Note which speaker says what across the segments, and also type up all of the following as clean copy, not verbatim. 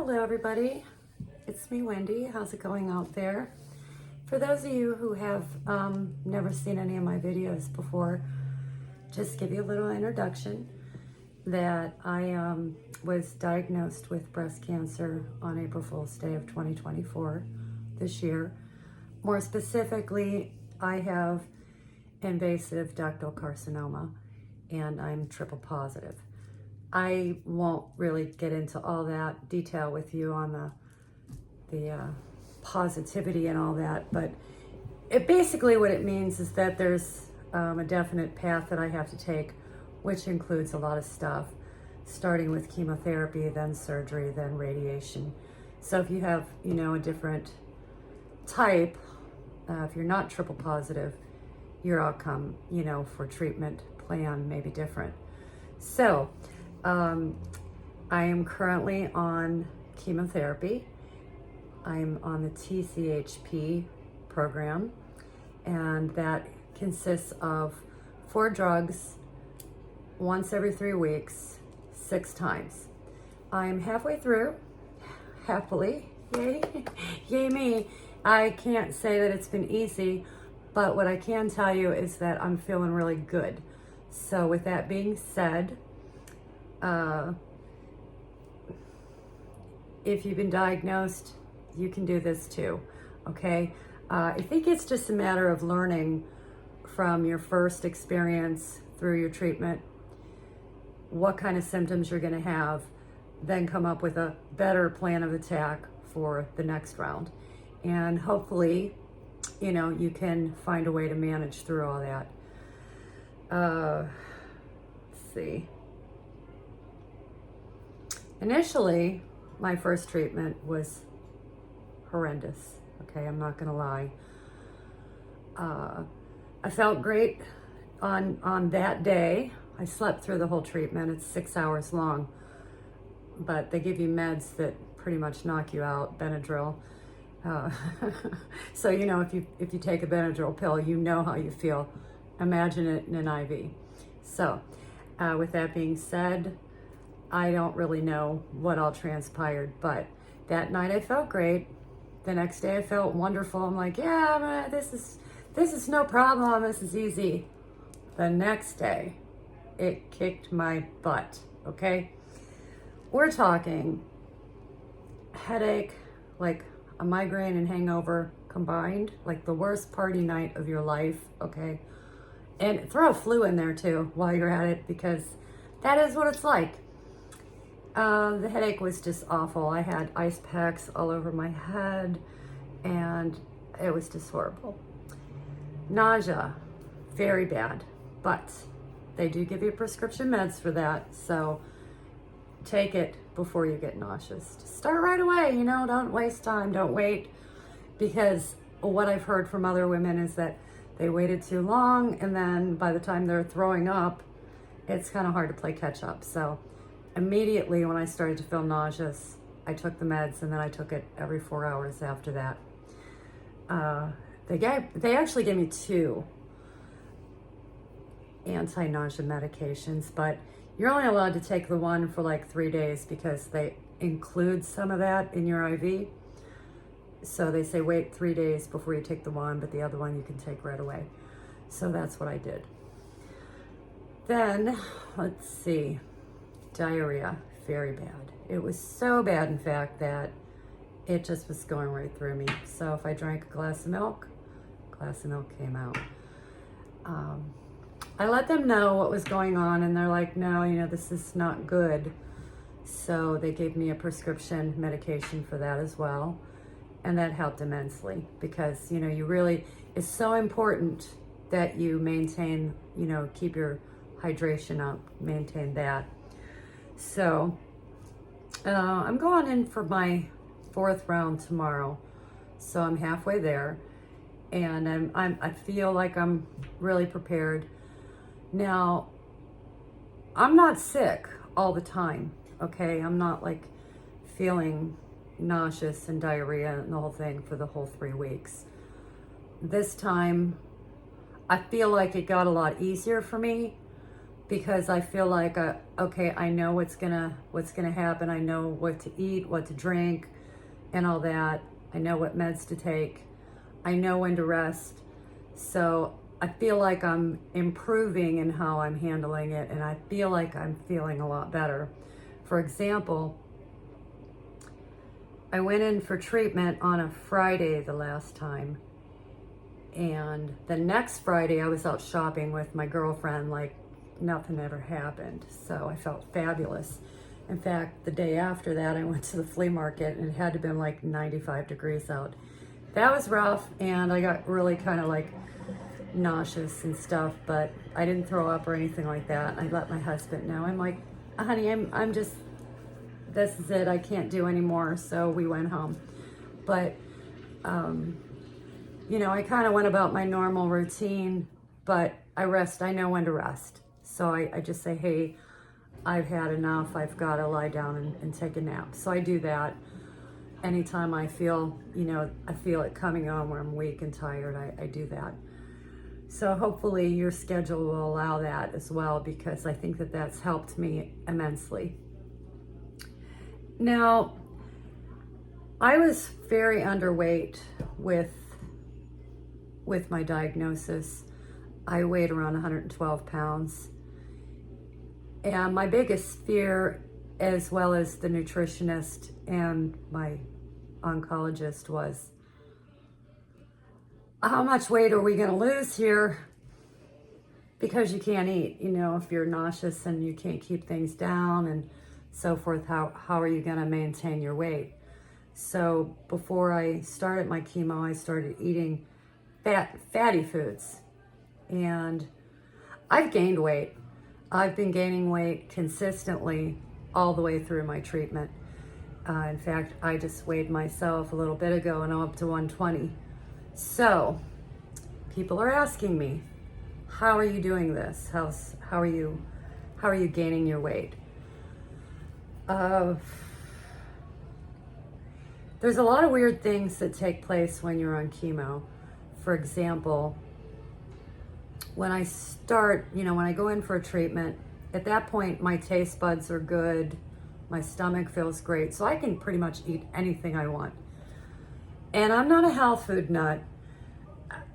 Speaker 1: Hello everybody, it's me Wendy. How's it going out there? For those of you who have never seen any of my videos before, just give you a little introduction that I was diagnosed with breast cancer on April Fool's Day of 2024 this year. More specifically, I have invasive ductal carcinoma and I'm triple positive. I won't really get into all that detail with you on the positivity and all that, but basically what it means is that there's a definite path that I have to take, which includes a lot of stuff, starting with chemotherapy, then surgery, then radiation. So if you have, a different type, if you're not triple positive, your outcome, for treatment plan may be different. So, I am currently on chemotherapy. I'm on the Tchp program, and that consists of 4 drugs once every 3 weeks, 6 times. I'm halfway through, happily, yay, yay me. I can't say that it's been easy, but what I can tell you is that I'm feeling really good. So with that being said, if you've been diagnosed, you can do this too, okay? I think it's just a matter of learning from your first experience through your treatment what kind of symptoms you're gonna have, then come up with a better plan of attack for the next round. And hopefully, you can find a way to manage through all that. Let's see. Initially, my first treatment was horrendous. Okay, I'm not gonna lie. I felt great on that day. I slept through the whole treatment. It's 6 hours long, but they give you meds that pretty much knock you out, Benadryl. So if you take a Benadryl pill, you know how you feel. Imagine it in an IV. So, with that being said, I don't really know what all transpired, but that night I felt great. The next day I felt wonderful. I'm like, yeah, man, this is no problem. This is easy. The next day, it kicked my butt, okay? We're talking headache, like a migraine and hangover combined, like the worst party night of your life, okay? And throw a flu in there too while you're at it, because that is what it's like. The headache was just awful. I had ice packs all over my head and it was just horrible. Nausea, very bad, but they do give you prescription meds for that, so take it before you get nauseous. Just start right away, don't waste time, don't wait, because what I've heard from other women is that they waited too long, and then by the time they're throwing up, it's kind of hard to play catch up. So immediately when I started to feel nauseous, I took the meds, and then I took it every 4 hours after that. They actually gave me 2 anti-nausea medications, but you're only allowed to take the one for like 3 days because they include some of that in your IV. So they say wait 3 days before you take the one, but the other one you can take right away. So that's what I did. Then, let's see, diarrhea, very bad. It was so bad, in fact, that it just was going right through me. So if I drank a glass of milk came out. I let them know what was going on, and they're like, no, this is not good. So they gave me a prescription medication for that as well. And that helped immensely because, it's so important that you maintain, keep your hydration up, maintain that. So I'm going in for my 4th round tomorrow. So I'm halfway there, and I feel like I'm really prepared. Now, I'm not sick all the time, okay? I'm not like feeling nauseous and diarrhea and the whole thing for the whole 3 weeks. This time, I feel like it got a lot easier for me, because I feel like, okay, I know what's gonna happen. I know what to eat, what to drink, and all that. I know what meds to take. I know when to rest. So I feel like I'm improving in how I'm handling it, and I feel like I'm feeling a lot better. For example, I went in for treatment on a Friday the last time, and the next Friday I was out shopping with my girlfriend like nothing ever happened. So I felt fabulous. In fact, the day after that, I went to the flea market and it had to have been like 95 degrees out. That was rough, and I got really kind of like nauseous and stuff, but I didn't throw up or anything like that. I let my husband know. I'm like, honey, I'm just, this is it. I can't do anymore. So we went home. But, you know, I kind of went about my normal routine, but I rest. I know when to rest. So I just say, hey, I've had enough. I've got to lie down and take a nap. So I do that. Anytime I feel, you know, I feel it coming on where I'm weak and tired, I do that. So hopefully your schedule will allow that as well, because I think that that's helped me immensely. Now, I was very underweight with my diagnosis. I weighed around 112 pounds. And my biggest fear, as well as the nutritionist and my oncologist, was, how much weight are we going to lose here? Because you can't eat, you know, if you're nauseous and you can't keep things down and so forth, how are you going to maintain your weight? So before I started my chemo, I started eating fatty foods, and I've gained weight. I've been gaining weight consistently all the way through my treatment. In fact, I just weighed myself a little bit ago and I'm up to 120. So people are asking me, how are you doing this? How are you gaining your weight? There's a lot of weird things that take place when you're on chemo. For example, when I start, you know, when I go in for a treatment, at that point, my taste buds are good. My stomach feels great. So I can pretty much eat anything I want. And I'm not a health food nut.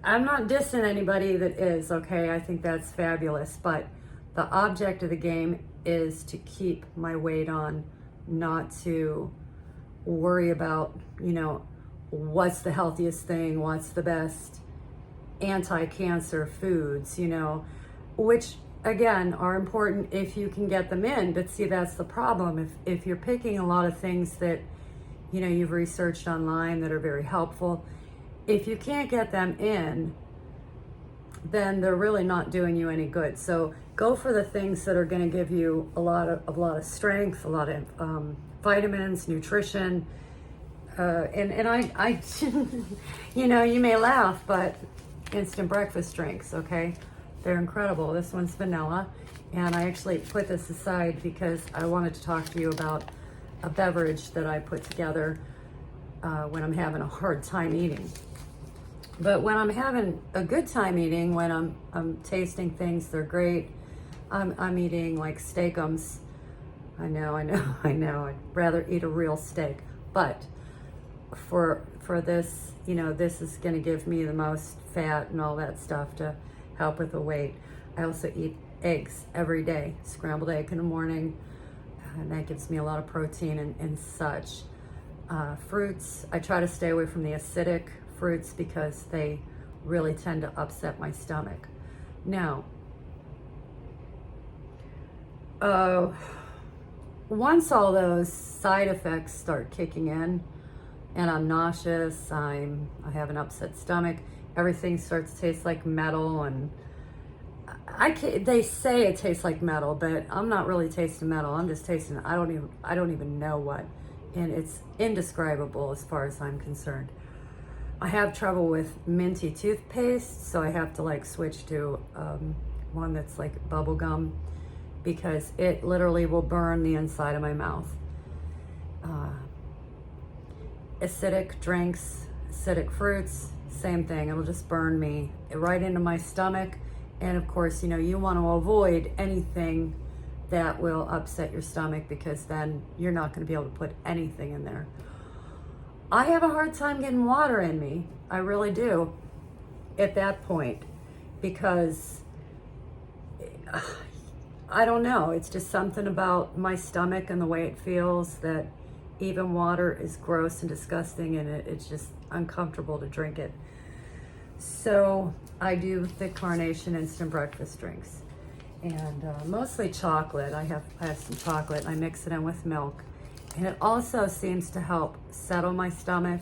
Speaker 1: I'm not dissing anybody that is, okay? I think that's fabulous. But the object of the game is to keep my weight on, not to worry about, you know, what's the healthiest thing, what's the best anti-cancer foods, you know, which again are important if you can get them in. But see, that's the problem. If you're picking a lot of things that, you know, you've researched online that are very helpful, if you can't get them in, then they're really not doing you any good. So go for the things that are going to give you a lot of strength, a lot of vitamins, nutrition, and I you know, you may laugh, but instant breakfast drinks, okay? They're incredible. This one's vanilla, and I actually put this aside because I wanted to talk to you about a beverage that I put together when I'm having a hard time eating. But when I'm having a good time eating, when I'm tasting things, they're great. I'm eating like steakums. I know. I'd rather eat a real steak, but for this, you know, this is going to give me the most fat and all that stuff to help with the weight. I also eat eggs every day, scrambled egg in the morning, and that gives me a lot of protein and such. Fruits, I try to stay away from the acidic fruits because they really tend to upset my stomach. Now, once all those side effects start kicking in, and I'm nauseous, I have an upset stomach, everything starts to taste like metal, and they say it tastes like metal, but I'm not really tasting metal. I'm just tasting, I don't even know what, and it's indescribable as far as I'm concerned. I have trouble with minty toothpaste, so I have to like switch to one that's like bubble gum, because it literally will burn the inside of my mouth. Acidic drinks, acidic fruits, same thing. It'll just burn me right into my stomach, And of course, you know, you want to avoid anything that will upset your stomach, because then you're not going to be able to put anything in there. I have a hard time getting water in me. I really do at that point, because I don't know. It's just something about my stomach and the way it feels that even water is gross and disgusting, and it's just uncomfortable to drink it. So I do thick carnation instant breakfast drinks, and mostly chocolate. I have some chocolate, and I mix it in with milk. And it also seems to help settle my stomach,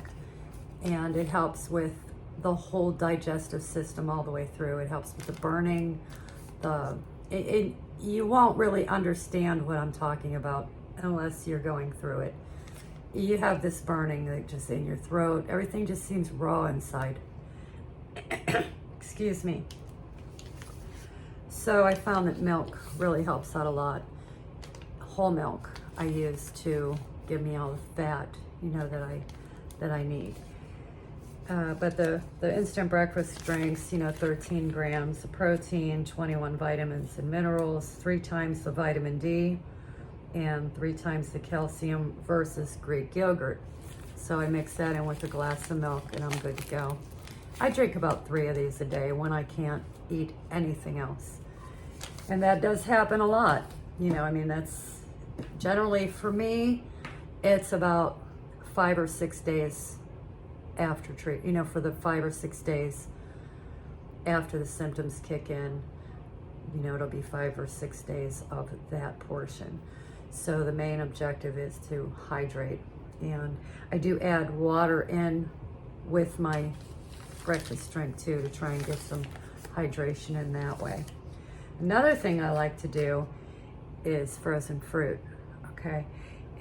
Speaker 1: and it helps with the whole digestive system all the way through. It helps with the burning. You won't really understand what I'm talking about unless you're going through it. You have this burning like just in your throat. Everything just seems raw inside. Excuse me. So I found that milk really helps out a lot. Whole milk I use to give me all the fat, you know, that I need. But the instant breakfast drinks, you know, 13 grams of protein, 21 vitamins and minerals, 3 times the vitamin D, and 3 times the calcium versus Greek yogurt. So I mix that in with a glass of milk, and I'm good to go. I drink about 3 of these a day when I can't eat anything else. And that does happen a lot. You know, I mean, that's generally, for me, it's about 5 or 6 days after treat, you know, for the 5 or 6 days after the symptoms kick in, you know, it'll be 5 or 6 days of that portion. So the main objective is to hydrate. And I do add water in with my breakfast drink too, to try and get some hydration in that way. Another thing I like to do is frozen fruit, okay?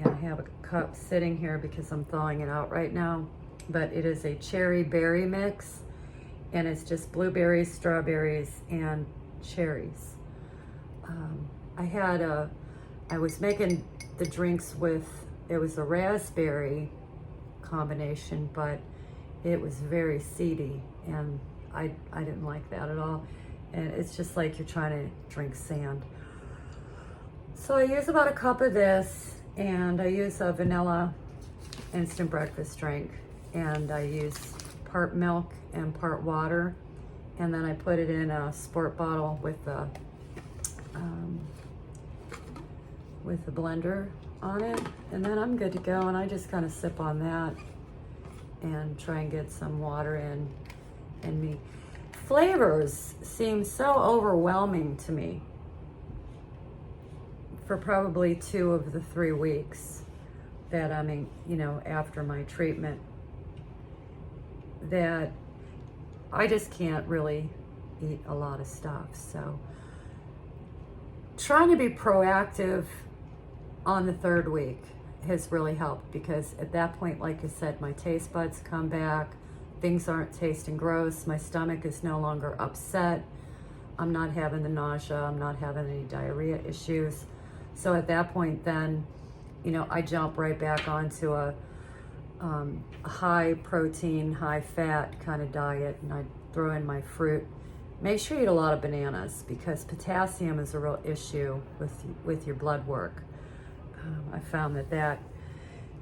Speaker 1: And I have a cup sitting here because I'm thawing it out right now, but it is a cherry berry mix, and it's just blueberries, strawberries, and cherries. I was making the drinks with, it was a raspberry combination, but it was very seedy, and I didn't like that at all. And it's just like you're trying to drink sand. So I use about a cup of this, and I use a vanilla instant breakfast drink, and I use part milk and part water, and then I put it in a sport bottle with the blender on it, and then I'm good to go. And I just kind of sip on that and try and get some water in me. Flavors seem so overwhelming to me for probably 2 of the 3 weeks that I'm in, you know, after my treatment, that I just can't really eat a lot of stuff. So trying to be proactive on the 3rd week has really helped, because at that point, like I said, my taste buds come back, things aren't tasting gross, my stomach is no longer upset, I'm not having the nausea, I'm not having any diarrhea issues. So at that point then, you know, I jump right back onto a high protein, high fat kind of diet, and I throw in my fruit. Make sure you eat a lot of bananas, because potassium is a real issue with your blood work. I found that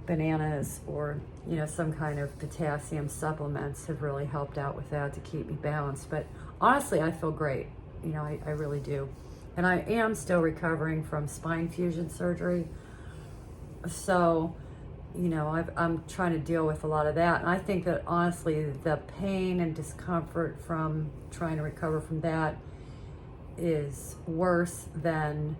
Speaker 1: bananas, or, you know, some kind of potassium supplements have really helped out with that to keep me balanced. But honestly, I feel great. You know, I really do. And I am still recovering from spine fusion surgery. So, you know, I'm trying to deal with a lot of that. And I think that honestly, the pain and discomfort from trying to recover from that is worse than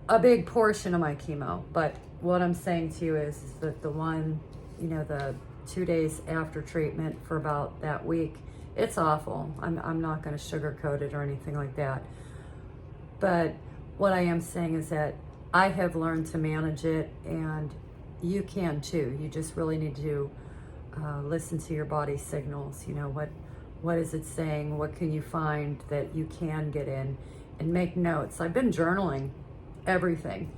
Speaker 1: a big portion of my chemo. But what I'm saying to you is that the one, you know, the 2 days after treatment for about that week, it's awful. I'm not going to sugarcoat it or anything like that. But what I am saying is that I have learned to manage it, and you can too. You just really need to listen to your body's signals. You know, what is it saying? What can you find that you can get in, and make notes. I've been journaling everything.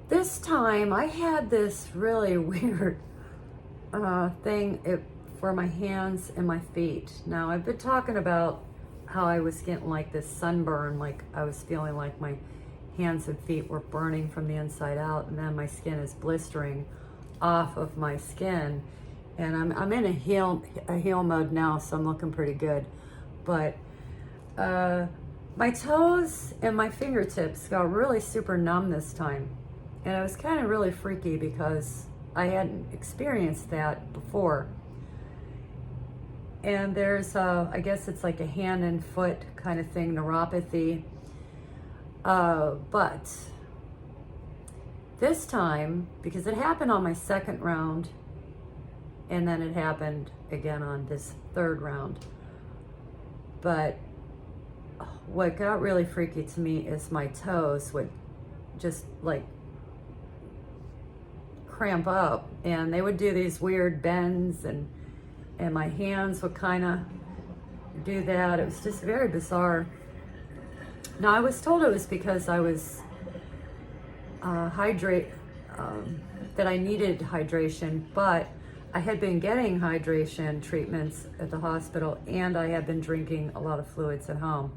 Speaker 1: This time I had this really weird thing. It for my hands and my feet. Now, I've been talking about how I was getting like this sunburn, like I was feeling like my hands and feet were burning from the inside out, and then my skin is blistering off of my skin. And I'm in a heal mode now, so I'm looking pretty good. But my toes and my fingertips got really super numb this time. And it was kind of really freaky because I hadn't experienced that before. And there's, I guess it's like a hand and foot kind of thing, neuropathy. But this time, because it happened on my second round, and then it happened again on this third round. But what got really freaky to me is my toes would just like cramp up, and they would do these weird bends, and my hands would kind of do that. It was just very bizarre. Now, I was told it was because I was that I needed hydration, but I had been getting hydration treatments at the hospital, and I had been drinking a lot of fluids at home.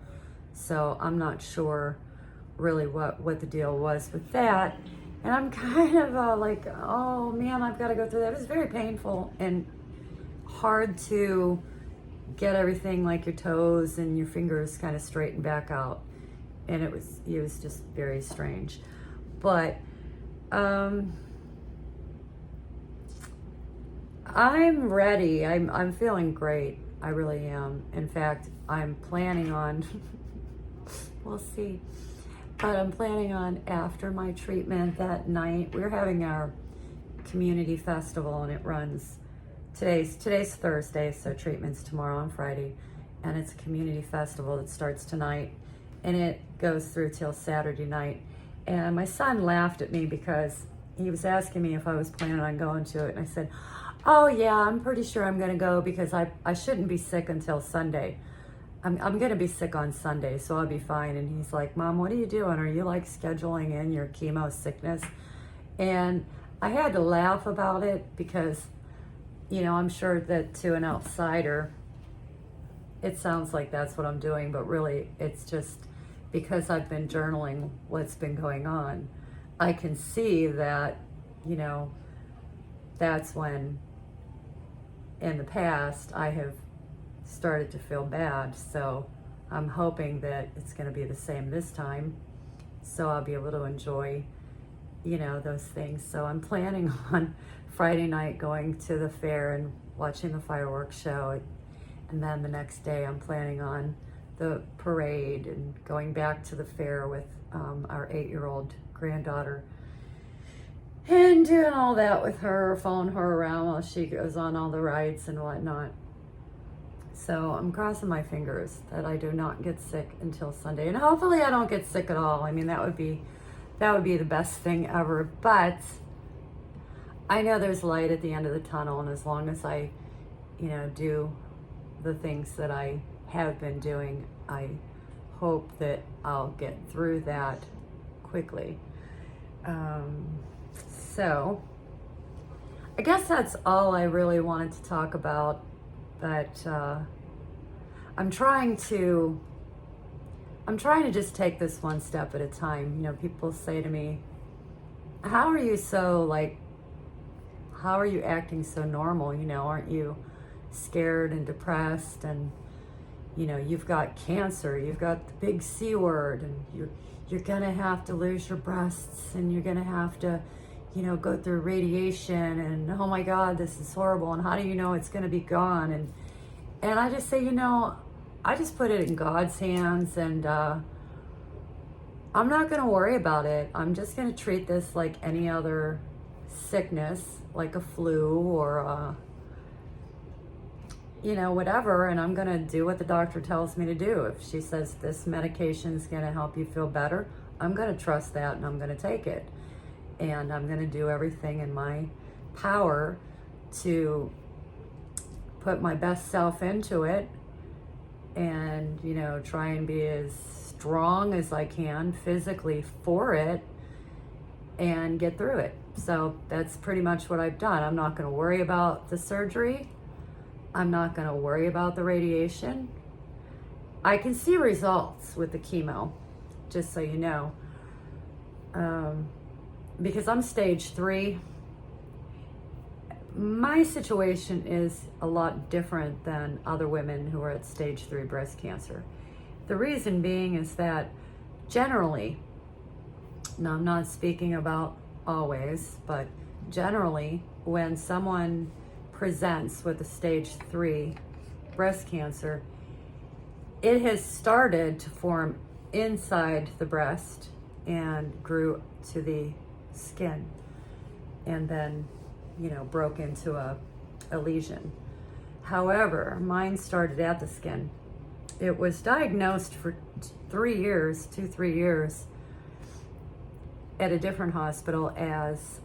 Speaker 1: So I'm not sure really what the deal was with that. And I'm kind of like, oh man, I've got to go through that. It was very painful and hard to get everything like your toes and your fingers kind of straightened back out. And it was just very strange. But I'm ready. I'm feeling great. I really am. In fact, I'm planning on, we'll see, but I'm planning on after my treatment that night, we're having our community festival, and it runs, today's Thursday, so treatment's tomorrow on Friday, and it's a community festival that starts tonight, and it goes through till Saturday night. And my son laughed at me because he was asking me if I was planning on going to it, and I said, oh yeah, I'm pretty sure I'm gonna go because I shouldn't be sick until Sunday. I'm gonna be sick on Sunday, so I'll be fine. And he's like, Mom, what are you doing? Are you like scheduling in your chemo sickness? And I had to laugh about it because, you know, I'm sure that to an outsider, it sounds like that's what I'm doing, but really it's just because I've been journaling what's been going on. I can see that, you know, that's when in the past I have started to feel bad. So I'm hoping that it's going to be the same this time, so I'll be able to enjoy, you know, those things. So I'm planning on Friday night going to the fair and watching the fireworks show, and then the next day I'm planning on the parade and going back to the fair with our 8-year-old granddaughter and doing all that with her, following her around while she goes on all the rides and whatnot. So I'm crossing my fingers that I do not get sick until Sunday, and hopefully I don't get sick at all. I mean, that would be the best thing ever. But I know there's light at the end of the tunnel, and as long as I, you know, do the things that I have been doing, I hope that I'll get through that quickly. So I guess that's all I really wanted to talk about. But I'm trying to just take this one step at a time. You know, people say to me, how are you acting so normal? You know, aren't you scared and depressed? And, you know, you've got cancer, you've got the big C word, and you're gonna have to lose your breasts, and you're gonna have to, you know, go through radiation, and oh my God, this is horrible, and how do you know it's gonna be gone? And I just say, you know, I just put it in God's hands, and I'm not gonna worry about it. I'm just gonna treat this like any other sickness, like a flu or you know, whatever, and I'm gonna do what the doctor tells me to do. If she says this medication is gonna help you feel better, I'm gonna trust that, and I'm gonna take it. And I'm gonna do everything in my power to put my best self into it, and, you know, try and be as strong as I can physically for it and get through it. So that's pretty much what I've done. I'm not gonna worry about the surgery. I'm not going to worry about the radiation. I can see results with the chemo, just so you know. Because I'm stage 3. My situation is a lot different than other women who are at stage 3 breast cancer. The reason being is that generally, now I'm not speaking about always, but generally when someone presents with a stage 3 breast cancer, it has started to form inside the breast and grew to the skin, and then, you know, broke into a lesion. However, mine started at the skin. It was diagnosed for 3 years, 2-3 years, at a different hospital as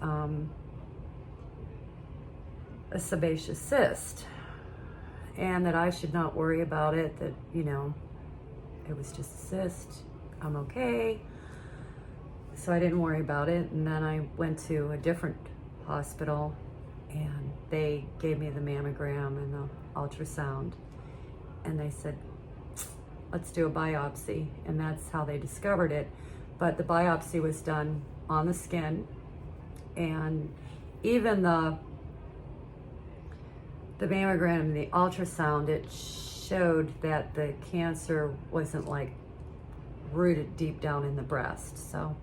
Speaker 1: a sebaceous cyst, and that I should not worry about it, that, you know, it was just a cyst, I'm okay. So I didn't worry about it, and then I went to a different hospital and they gave me the mammogram and the ultrasound, and they said, let's do a biopsy, and that's how they discovered it. But the biopsy was done on the skin, and even the mammogram and the ultrasound, it showed that the cancer wasn't like rooted deep down in the breast. So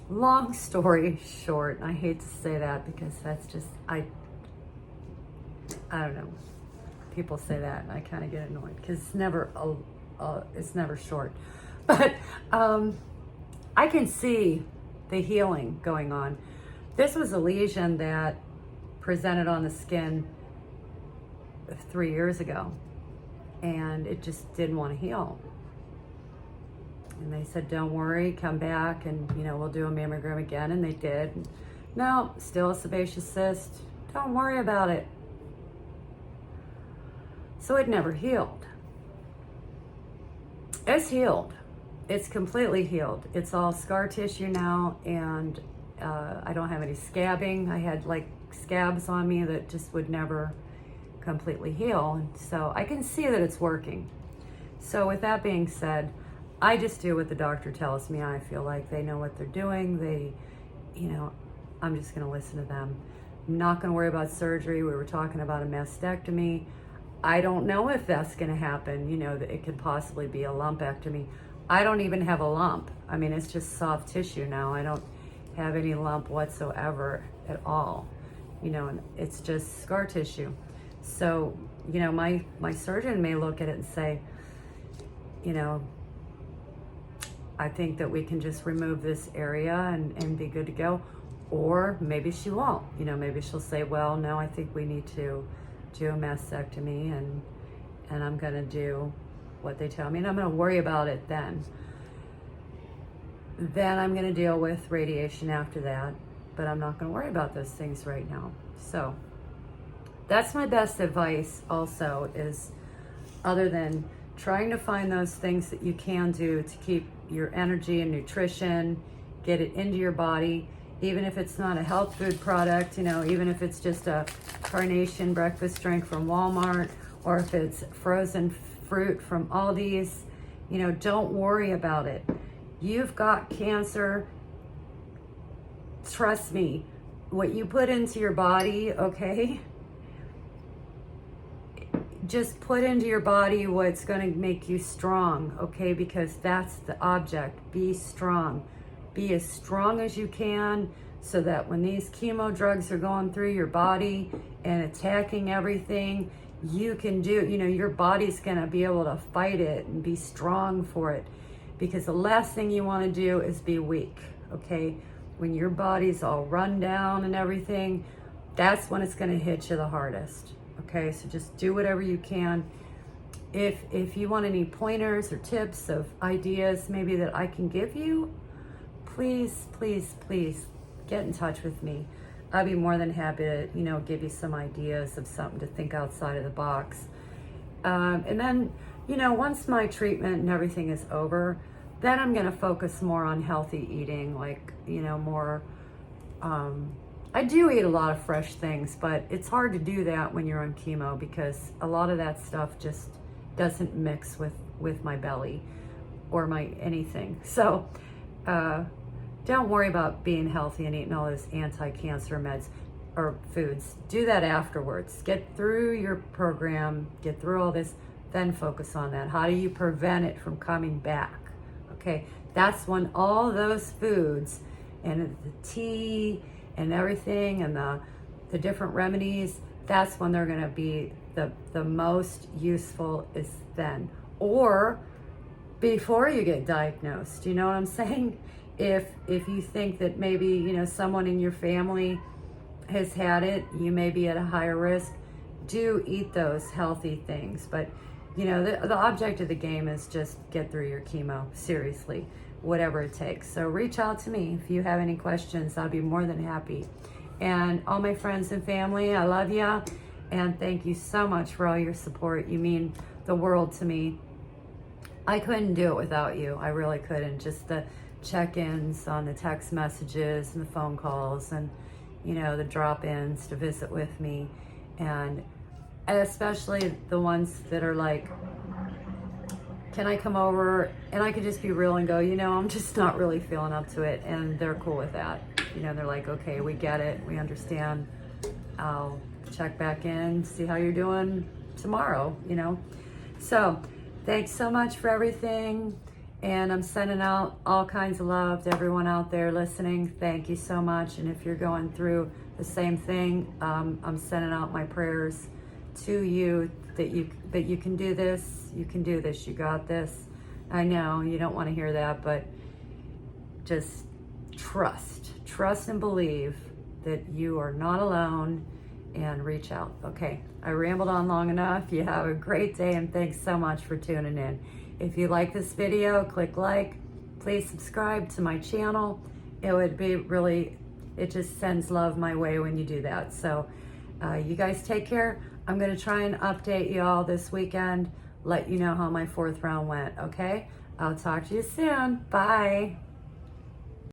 Speaker 1: long story short, I hate to say that because that's just, I don't know, people say that and I kind of get annoyed because it's never short. But I can see the healing going on. This was a lesion that presented on the skin 3 years ago, and it just didn't want to heal. And they said, don't worry, come back and, you know, we'll do a mammogram again. And they did. No, still a sebaceous cyst. Don't worry about it. So it never healed. It's healed. It's completely healed. It's all scar tissue now, and I don't have any scabbing. I had like scabs on me that just would never completely heal. And so I can see that it's working. So with that being said, I just do what the doctor tells me. I feel like they know what they're doing. They, you know, I'm just going to listen to them. I'm not going to worry about surgery. We were talking about a mastectomy. I don't know if that's going to happen. You know, that it could possibly be a lumpectomy. I don't even have a lump. I mean, it's just soft tissue now. I don't have any lump whatsoever at all. You know, and it's just scar tissue. So, you know, my surgeon may look at it and say, you know, I think that we can just remove this area and be good to go. Or maybe she won't. You know, maybe she'll say, well, no, I think we need to do a mastectomy, and I'm going to do what they tell me, and I'm going to worry about it then. Then I'm going to deal with radiation after that, but I'm not going to worry about those things right now. So that's my best advice also, is other than trying to find those things that you can do to keep your energy and nutrition, get it into your body, even if it's not a health food product, you know, even if it's just a carnation breakfast drink from Walmart, or if it's frozen fruit from Aldi's, you know, don't worry about it. You've got cancer. Trust me, what you put into your body, okay? Just put into your body what's going to make you strong, okay? Because that's the object. Be strong. Be as strong as you can, so that when these chemo drugs are going through your body and attacking everything, you can do, you know, your body's going to be able to fight it and be strong for it. Because the last thing you want to do is be weak, okay? When your body's all run down and everything, that's when it's going to hit you the hardest. Okay, so just do whatever you can. If you want any pointers or tips of ideas maybe that I can give you, please, please, please get in touch with me. I'd be more than happy to, you know, give you some ideas of something to think outside of the box. And then, you know, once my treatment and everything is over, then I'm going to focus more on healthy eating, like, you know, more I do eat a lot of fresh things, but it's hard to do that when you're on chemo because a lot of that stuff just doesn't mix with my belly or my anything. So don't worry about being healthy and eating all those anti-cancer meds or foods. Do that afterwards. Get through your program, get through all this, then focus on that. How do you prevent it from coming back? Okay, that's when all those foods and the tea and everything and the different remedies, that's when they're gonna be the most useful is then. Or before you get diagnosed, you know what I'm saying? If you think that maybe, you know, someone in your family has had it, you may be at a higher risk, do eat those healthy things. But, you know, the object of the game is just get through your chemo, seriously, whatever it takes. So reach out to me if you have any questions. I'll be more than happy. And all my friends and family, I love you. And thank you so much for all your support. You mean the world to me. I couldn't do it without you. I really couldn't. Just the check-ins on the text messages and the phone calls and, you know, the drop-ins to visit with me. And especially the ones that are like, can I come over? And I could just be real and go, you know, I'm just not really feeling up to it. And they're cool with that. You know, they're like, okay, we get it. We understand. I'll check back in, see how you're doing tomorrow, you know. So thanks so much for everything. And I'm sending out all kinds of love to everyone out there listening. Thank you so much. And if you're going through the same thing, I'm sending out my prayers to you that you can do this. You can do this. You got this. I know you don't want to hear that, but just trust and believe that you are not alone, and reach out. Okay, I rambled on long enough. You have a great day, and thanks so much for tuning in. If you like this video, click like. Please subscribe to my channel. It would be really, it just sends love my way when you do that. So you guys take care. I'm gonna try and update you all this weekend, let you know how my 4th round went, okay? I'll talk to you soon. Bye.